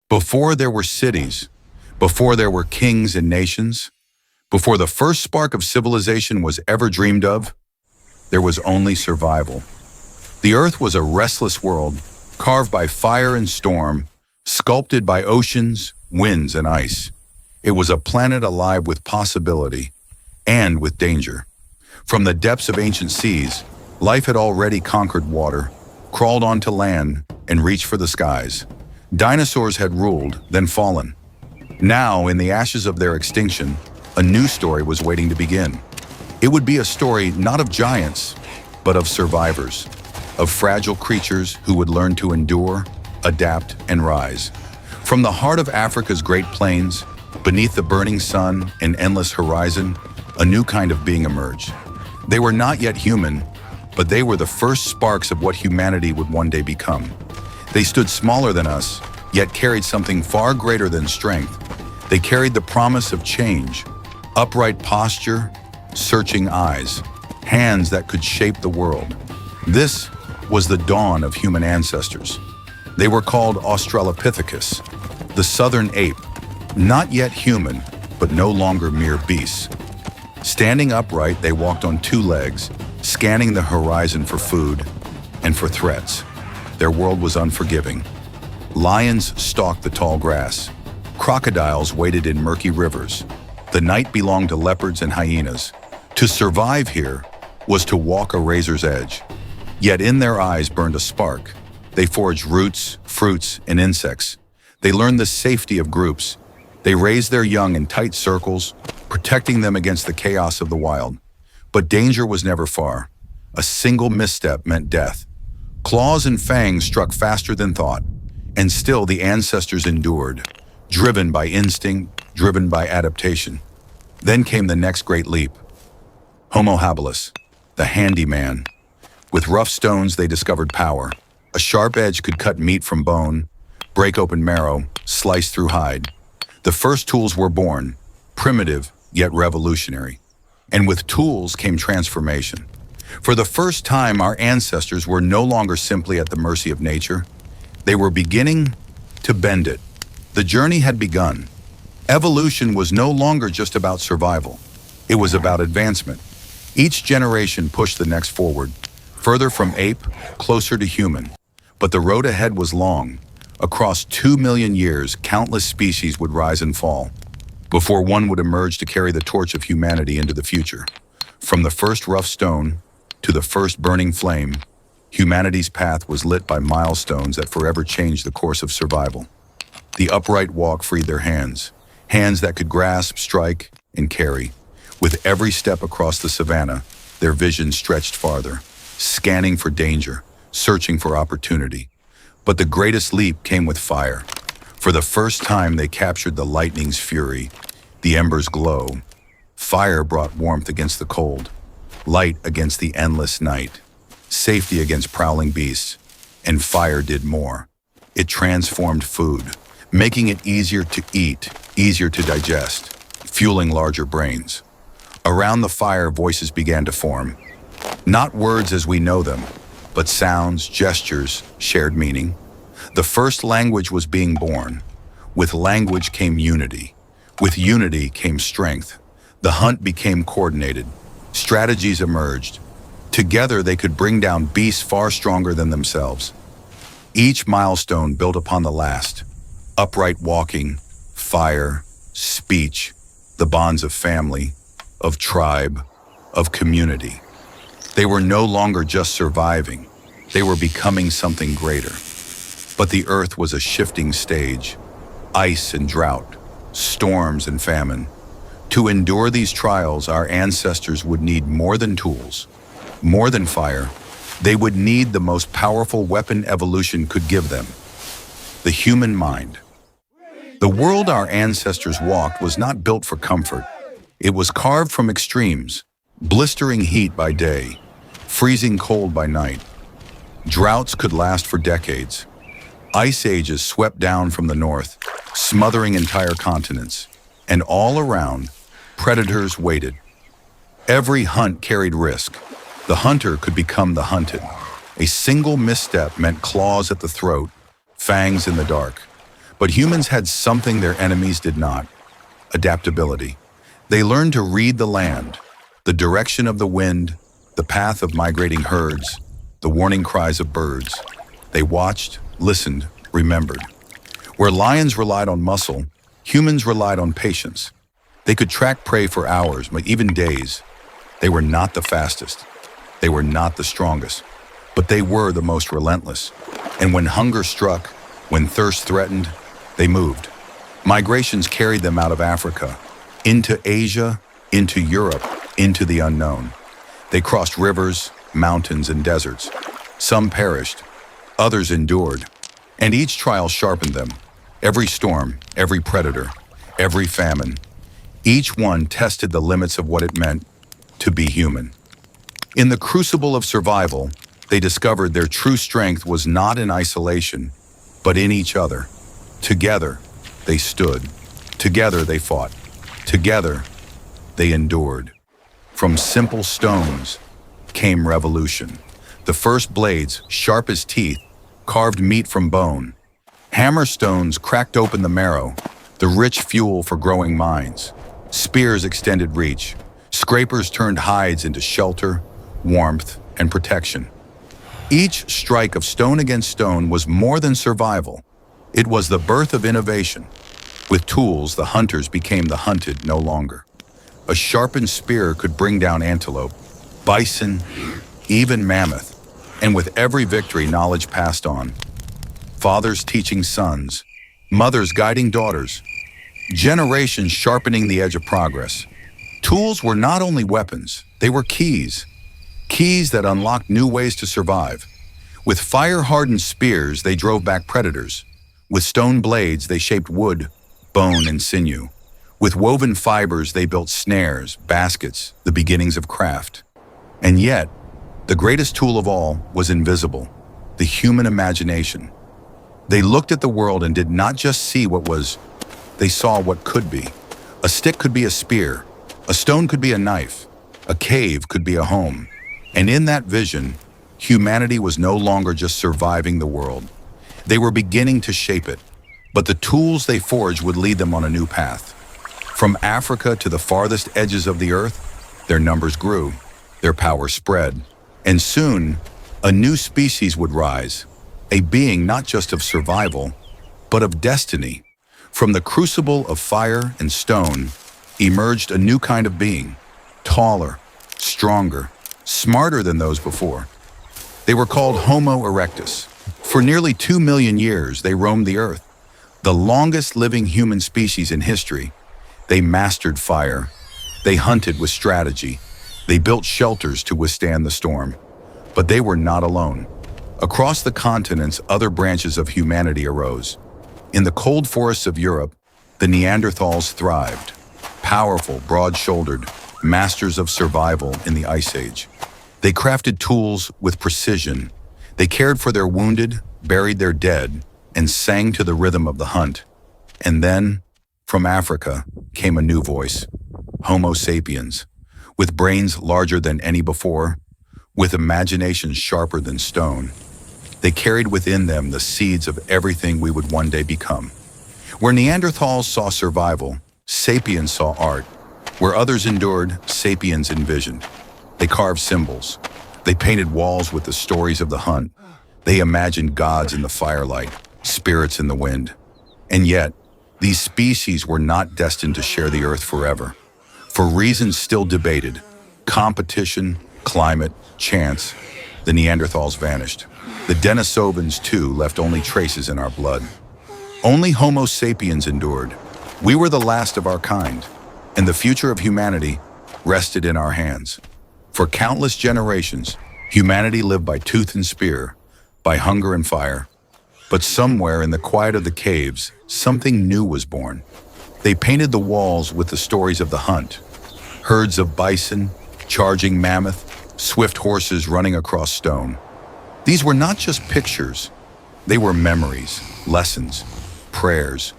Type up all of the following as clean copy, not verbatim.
Before there were cities, before there were kings and nations, before the first spark of civilization was ever dreamed of, there was only survival. The earth was a restless world, carved by fire and storm, sculpted by oceans, winds, and ice. It was a planet alive with possibility and with danger. From the depths of ancient seas, life had already conquered water, crawled onto land, and reached for the skies. Dinosaurs had ruled, then fallen. Now, in the ashes of their extinction, a new story was waiting to begin. It would be a story not of giants, but of survivors, of fragile creatures who would learn to endure, adapt, and rise. From the heart of Africa's Great Plains, beneath the burning sun and endless horizon, a new kind of being emerged. They were not yet human, but they were the first sparks of what humanity would one day become. They stood smaller than us, yet carried something far greater than strength. They carried the promise of change, upright posture, searching eyes, hands that could shape the world. This was the dawn of human ancestors. They were called Australopithecus, the southern ape, not yet human, but no longer mere beasts. Standing upright, they walked on two legs, scanning the horizon for food and for threats. Their world was unforgiving. Lions stalked the tall grass. Crocodiles waded in murky rivers. The night belonged to leopards and hyenas. To survive here was to walk a razor's edge. Yet in their eyes burned a spark. They foraged roots, fruits, and insects. They learned the safety of groups. They raised their young in tight circles, protecting them against the chaos of the wild. But danger was never far. A single misstep meant death. Claws and fangs struck faster than thought, and still the ancestors endured, driven by instinct, driven by adaptation. Then came the next great leap. Homo habilis, the handyman. With rough stones, they discovered power. A sharp edge could cut meat from bone, break open marrow, slice through hide. The first tools were born, primitive yet revolutionary. And with tools came transformation. For the first time, our ancestors were no longer simply at the mercy of nature. They were beginning to bend it. The journey had begun. Evolution was no longer just about survival. It was about advancement. Each generation pushed the next forward, further from ape, closer to human. But the road ahead was long. Across 2 million years, countless species would rise and fall, before one would emerge to carry the torch of humanity into the future. From the first rough stone to the first burning flame, humanity's path was lit by milestones that forever changed the course of survival. The upright walk freed their hands, hands that could grasp, strike, and carry. With every step across the savannah, their vision stretched farther, scanning for danger, searching for opportunity. But the greatest leap came with fire. For the first time, they captured the lightning's fury, the ember's glow. Fire brought warmth against the cold, light against the endless night, safety against prowling beasts, and fire did more. It transformed food, making it easier to eat, easier to digest, fueling larger brains. Around the fire, voices began to form. Not words as we know them, but sounds, gestures, shared meaning. The first language was being born. With language came unity. With unity came strength. The hunt became coordinated. Strategies emerged. Together they could bring down beasts far stronger than themselves. Each milestone built upon the last. Upright walking, fire, speech, the bonds of family, of tribe, of community. They were no longer just surviving. They were becoming something greater. But the earth was a shifting stage. Ice and drought, storms and famine. To endure these trials, our ancestors would need more than tools, more than fire. They would need the most powerful weapon evolution could give them: the human mind. The world our ancestors walked was not built for comfort. It was carved from extremes: blistering heat by day, freezing cold by night. Droughts could last for decades. Ice ages swept down from the north, smothering entire continents. And all around, predators waited. Every hunt carried risk. The hunter could become the hunted. A single misstep meant claws at the throat, fangs in the dark. But humans had something their enemies did not: adaptability. They learned to read the land, the direction of the wind, the path of migrating herds, the warning cries of birds. They watched, listened, remembered. Where lions relied on muscle, humans relied on patience. They could track prey for hours, even days. They were not the fastest. They were not the strongest. But they were the most relentless. And when hunger struck, when thirst threatened, they moved. Migrations carried them out of Africa, into Asia, into Europe, into the unknown. They crossed rivers, mountains, and deserts. Some perished, others endured, and each trial sharpened them. Every storm, every predator, every famine, each one tested the limits of what it meant to be human. In the crucible of survival, they discovered their true strength was not in isolation, but in each other. Together, they stood. Together, they fought. Together, they endured. From simple stones came revolution. The first blades, sharp as teeth, carved meat from bone. Hammer stones cracked open the marrow, the rich fuel for growing minds. Spears extended reach. Scrapers turned hides into shelter, warmth, and protection. Each strike of stone against stone was more than survival. It was the birth of innovation. With tools, the hunters became the hunted no longer. A sharpened spear could bring down antelope, bison, even mammoth. And with every victory, knowledge passed on. Fathers teaching sons, mothers guiding daughters, generations sharpening the edge of progress. Tools were not only weapons, they were keys. Keys that unlocked new ways to survive. With fire-hardened spears, they drove back predators. With stone blades, they shaped wood, bone, and sinew. With woven fibers, they built snares, baskets, the beginnings of craft. And yet, the greatest tool of all was invisible: the human imagination. They looked at the world and did not just see what was, they saw what could be. A stick could be a spear, a stone could be a knife, a cave could be a home. And in that vision, humanity was no longer just surviving the world. They were beginning to shape it. But the tools they forged would lead them on a new path. From Africa to the farthest edges of the earth, their numbers grew, their power spread. And soon, a new species would rise, a being not just of survival, but of destiny. From the crucible of fire and stone emerged a new kind of being, taller, stronger, smarter than those before. They were called Homo erectus. For nearly 2 million years, they roamed the earth, the longest living human species in history. They mastered fire. They hunted with strategy. They built shelters to withstand the storm. But they were not alone. Across the continents, other branches of humanity arose. In the cold forests of Europe, the Neanderthals thrived. Powerful, broad-shouldered, masters of survival in the Ice Age. They crafted tools with precision. They cared for their wounded, buried their dead, and sang to the rhythm of the hunt. And then, from Africa, came a new voice: Homo sapiens, with brains larger than any before, with imaginations sharper than stone. They carried within them the seeds of everything we would one day become. Where Neanderthals saw survival, sapiens saw art. Where others endured, sapiens envisioned. They carved symbols. They painted walls with the stories of the hunt. They imagined gods in the firelight, spirits in the wind. And yet, these species were not destined to share the earth forever. For reasons still debated, competition, climate, chance, the Neanderthals vanished. The Denisovans, too, left only traces in our blood. Only Homo sapiens endured. We were the last of our kind, and the future of humanity rested in our hands. For countless generations, humanity lived by tooth and spear, by hunger and fire. But somewhere in the quiet of the caves, something new was born. They painted the walls with the stories of the hunt. Herds of bison, charging mammoth, swift horses running across stone. These were not just pictures. They were memories, lessons, prayers.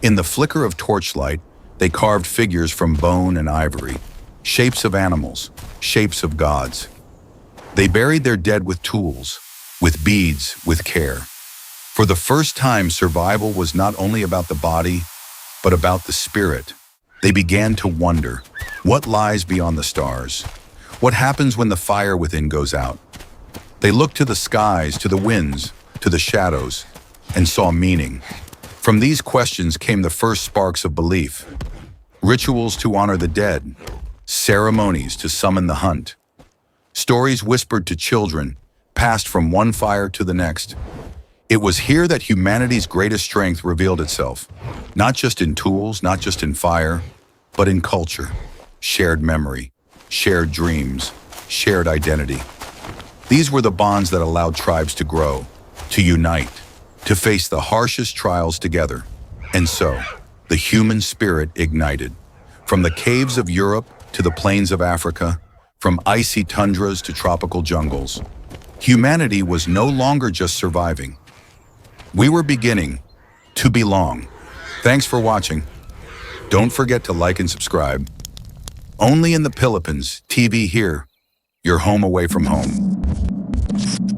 In the flicker of torchlight, they carved figures from bone and ivory, shapes of animals, shapes of gods. They buried their dead with tools, with beads, with care. For the first time, survival was not only about the body, but about the spirit. They began to wonder, what lies beyond the stars? What happens when the fire within goes out? They looked to the skies, to the winds, to the shadows, and saw meaning. From these questions came the first sparks of belief. Rituals to honor the dead, ceremonies to summon the hunt. Stories whispered to children, passed from one fire to the next. It was here that humanity's greatest strength revealed itself, not just in tools, not just in fire, but in culture, shared memory, shared dreams, shared identity. These were the bonds that allowed tribes to grow, to unite, to face the harshest trials together. And so, the human spirit ignited. From the caves of Europe to the plains of Africa, from icy tundras to tropical jungles, humanity was no longer just surviving. We were beginning to belong. Thanks for watching. Don't forget to like and subscribe. Only in the Pilipins, TV here, your home away from home.